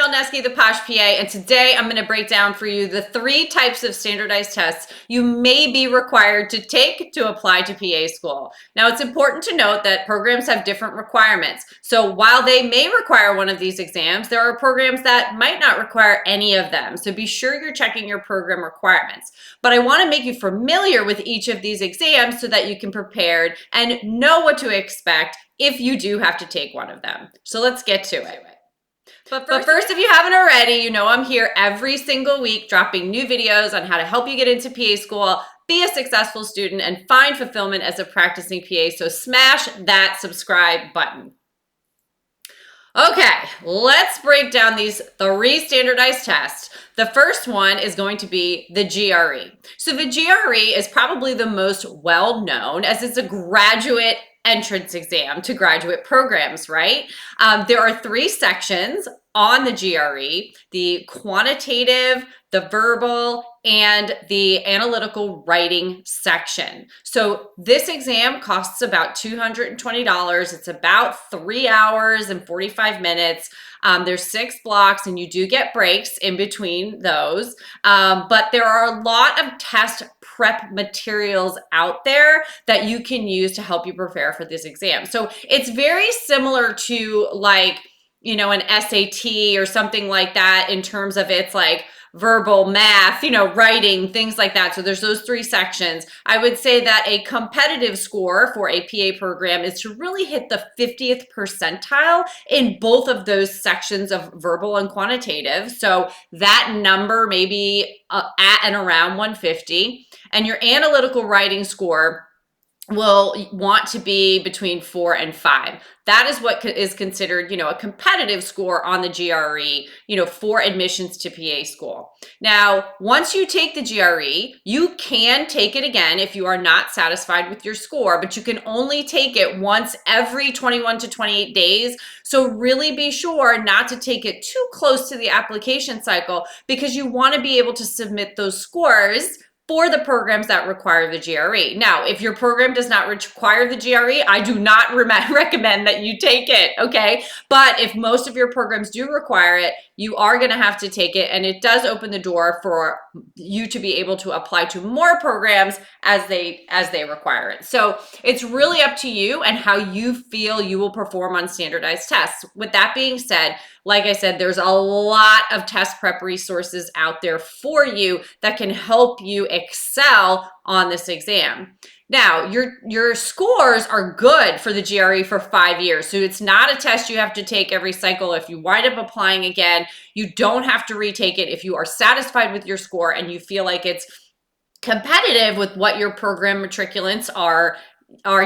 Michelle Neske, the Posh PA, and today I'm going to break down for you the 3 types of standardized tests you may be required to take to apply to PA school. Now, it's important to note that programs have different requirements. So while they may require one of these exams, there are programs that might not require any of them. So be sure you're checking your program requirements. But I want to make you familiar with each of these exams so that you can prepare and know what to expect if you do have to take one of them. So let's get to it. But first, if you haven't already, you know I'm here every single week dropping new videos on how to help you get into PA school, be a successful student, and find fulfillment as a practicing PA. So smash that subscribe button. Okay, let's break down these 3 standardized tests. The first one is going to be the GRE. So the GRE is probably the most well-known as it's a graduate entrance exam to graduate programs, right? There are 3 sections on the GRE: the quantitative, the verbal, and the analytical writing section. So this exam costs about $220. It's about 3 hours and 45 minutes. There's 6 blocks and you do get breaks in between those. But there are a lot of test prep materials out there that you can use to help you prepare for this exam. So it's very similar to like, you know, an SAT or something like that in terms of it's like verbal, math, you know, writing, things like that. So there's those 3 sections. I would say that a competitive score for a PA program is to really hit the 50th percentile in both of those sections of verbal and quantitative. So that number may be at and around 150. And your analytical writing score will want to be between 4 and 5. That is what is considered, you know, a competitive score on the GRE, you know, for admissions to PA school. Now, once you take the GRE, you can take it again if you are not satisfied with your score, but you can only take it once every 21 to 28 days. So really be sure not to take it too close to the application cycle because you want to be able to submit those scores for the programs that require the GRE. Now, if your program does not require the GRE, I do not recommend that you take it, okay? But if most of your programs do require it, you are gonna have to take it, and it does open the door for you to be able to apply to more programs as they require it. So it's really up to you and how you feel you will perform on standardized tests. With that being said, like I said, there's a lot of test prep resources out there for you that can help you excel on this exam. Now, your scores are good for the GRE for 5 years. So it's not a test you have to take every cycle. If you wind up applying again, you don't have to retake it if you are satisfied with your score and you feel like it's competitive with what your program matriculants are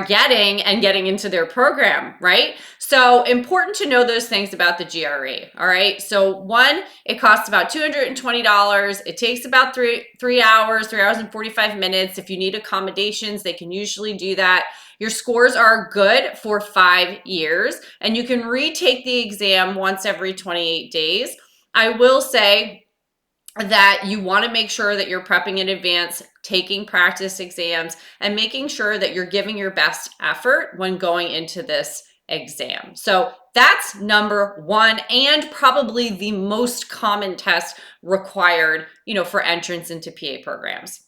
getting and getting into their program, right? So important to know those things about the GRE, all right? So one, it costs about $220. It takes about three hours and 45 minutes. If you need accommodations, they can usually do that. Your scores are good for 5 years, and you can retake the exam once every 28 days. I will say that you want to make sure that you're prepping in advance, taking practice exams, and making sure that you're giving your best effort when going into this exam. So that's number 1 and probably the most common test required, you know, for entrance into PA programs.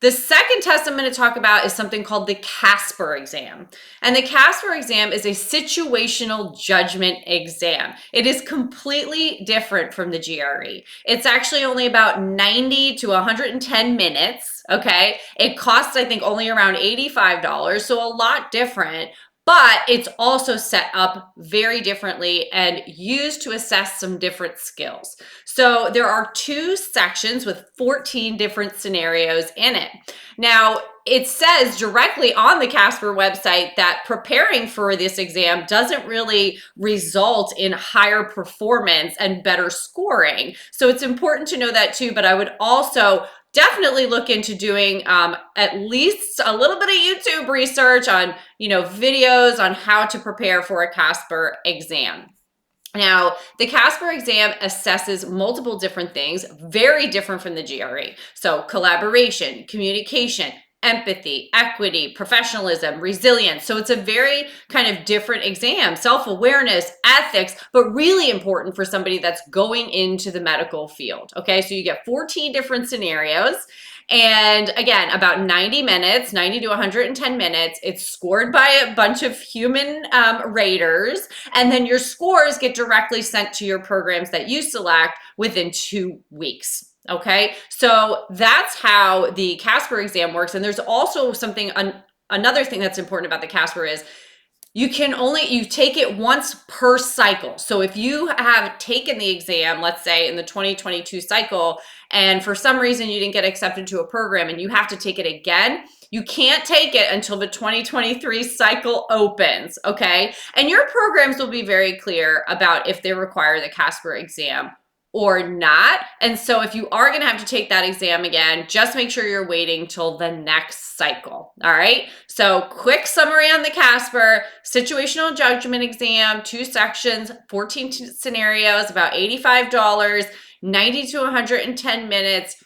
The second test I'm going to talk about is something called the Casper exam. And the Casper exam is a situational judgment exam. It is completely different from the GRE. It's actually only about 90 to 110 minutes, okay? It costs, I think, only around $85, so a lot different. But it's also set up very differently and used to assess some different skills. So there are 2 sections with 14 different scenarios in it. Now, it says directly on the Casper website that preparing for this exam doesn't really result in higher performance and better scoring. So it's important to know that too, but I would also definitely look into doing at least a little bit of YouTube research on, you know, videos on how to prepare for a Casper exam. Now, the Casper exam assesses multiple different things, very different from the GRE. So collaboration, communication, empathy, equity, professionalism, resilience. So it's a very kind of different exam, self-awareness, ethics, but really important for somebody that's going into the medical field. Okay, so you get 14 different scenarios. And again, about 90 minutes, 90 to 110 minutes. It's scored by a bunch of human raters. And then your scores get directly sent to your programs that you select within 2 weeks. Okay, so that's how the Casper exam works. And there's also something, another thing that's important about the Casper is you take it once per cycle. So if you have taken the exam, let's say in the 2022 cycle, and for some reason you didn't get accepted to a program and you have to take it again, you can't take it until the 2023 cycle opens, okay? And your programs will be very clear about if they require the Casper exam or not. And so if you are going to have to take that exam again, just make sure you're waiting till the next cycle. All right. So quick summary on the Casper: situational judgment exam, 2 sections, 14 scenarios, about $85, 90 to 110 minutes,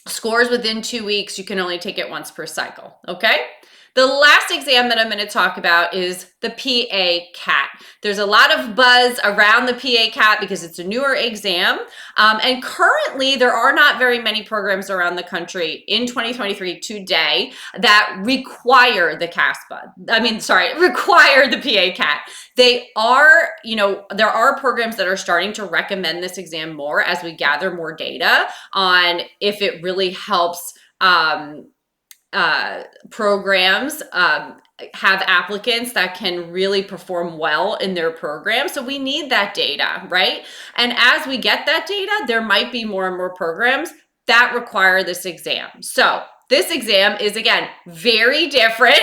scores within 2 weeks. You can only take it once per cycle. Okay. The last exam that I'm going to talk about is the PA-CAT. There's a lot of buzz around the PA-CAT because it's a newer exam. And currently, there are not very many programs around the country in 2023 today that require the require the PA-CAT. They are, there are programs that are starting to recommend this exam more as we gather more data on if it really helps programs have applicants that can really perform well in their program. So we need that data, right? And as we get that data, there might be more and more programs that require this exam. So this exam is, again, very different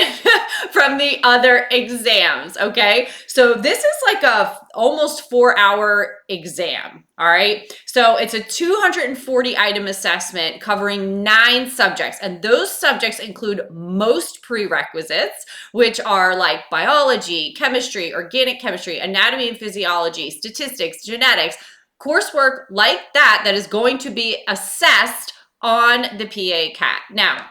from the other exams, okay? So this is like a almost 4-hour exam, all right? So it's a 240 item assessment covering 9 subjects, and those subjects include most prerequisites, which are like biology, chemistry, organic chemistry, anatomy and physiology, statistics, genetics, coursework like that is going to be assessed on the PA-CAT. Now,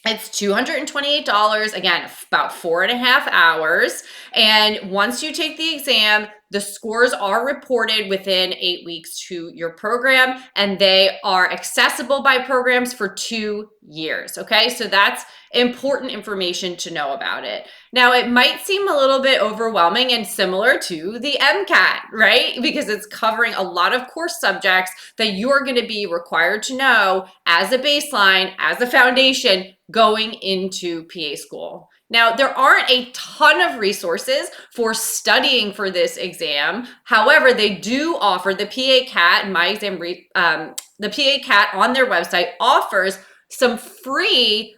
it's $228, again, about 4.5 hours. And once you take the exam, the scores are reported within 8 weeks to your program, and they are accessible by programs for 2 years. Okay, so that's important information to know about it. Now, it might seem a little bit overwhelming and similar to the MCAT, right? Because it's covering a lot of course subjects that you're going to be required to know as a baseline, as a foundation going into PA school. Now, there aren't a ton of resources for studying for this exam. However, they do offer the PA-CAT, the PA-CAT on their website offers some free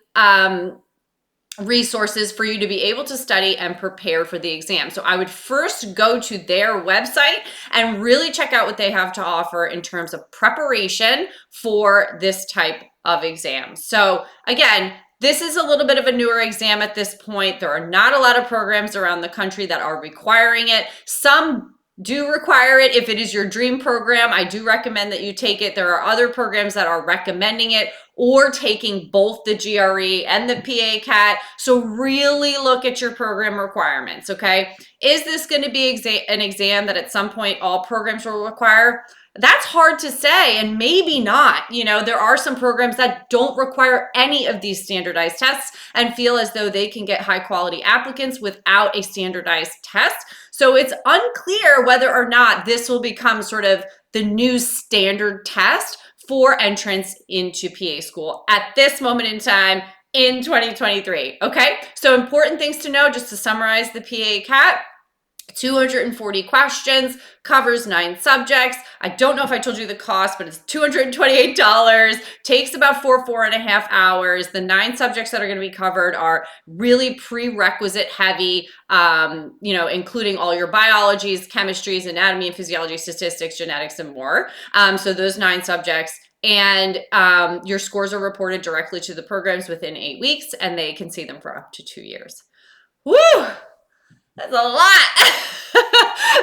resources for you to be able to study and prepare for the exam. So I would first go to their website and really check out what they have to offer in terms of preparation for this type of exam. So again, this is a little bit of a newer exam at this point. There are not a lot of programs around the country that are requiring it. Some do require it. If it is your dream program, I do recommend that you take it. There are other programs that are recommending it or taking both the GRE and the PA-CAT. So really look at your program requirements, okay? Is this going to be an exam that at some point all programs will require? That's hard to say, and maybe not. There are some programs that don't require any of these standardized tests and feel as though they can get high quality applicants without a standardized test. So it's unclear whether or not this will become sort of the new standard test for entrance into PA school at this moment in time in 2023. Okay, so important things to know, just to summarize the PA-CAT. 240 questions, covers 9 subjects. I don't know if I told you the cost, but it's $228, takes about 4.5 hours. The 9 subjects that are going to be covered are really prerequisite heavy, including all your biologies, chemistries, anatomy and physiology, statistics, genetics, and more. So those 9 subjects. And your scores are reported directly to the programs within 8 weeks, and they can see them for up to 2 years. Woo! That's a lot.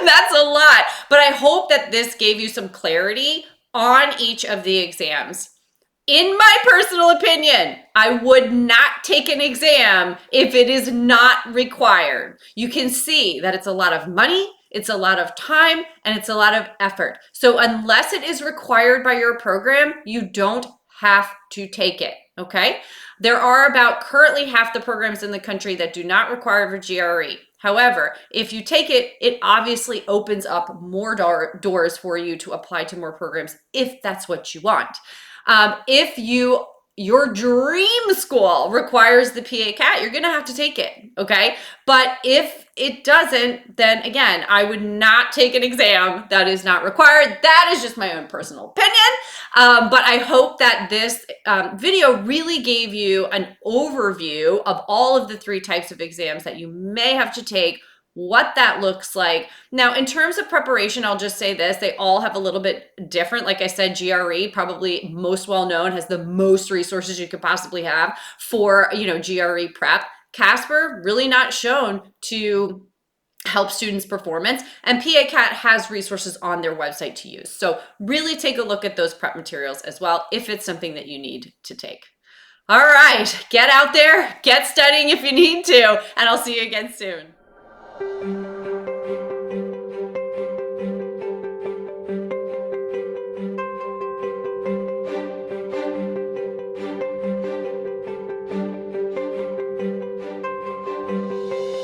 That's a lot. But I hope that this gave you some clarity on each of the exams. In my personal opinion, I would not take an exam if it is not required. You can see that it's a lot of money, it's a lot of time, and it's a lot of effort. So unless it is required by your program, you don't have to take it, okay? There are about currently half the programs in the country that do not require a GRE. However, if you take it, it obviously opens up more doors for you to apply to more programs if that's what you want. If your dream school requires the PA-CAT, you're going to have to take it, okay? But if it doesn't, then again, I would not take an exam that is not required. That is just my own personal opinion. But I hope that this video really gave you an overview of all of the 3 types of exams that you may have to take, what that looks like. Now, in terms of preparation, I'll just say this, they all have a little bit different. Like I said, GRE, probably most well-known, has the most resources you could possibly have for, GRE prep. Casper, really not shown to help students' performance, and PA-CAT has resources on their website to use. So really take a look at those prep materials as well if it's something that you need to take. All right, get out there, get studying if you need to, and I'll see you again soon.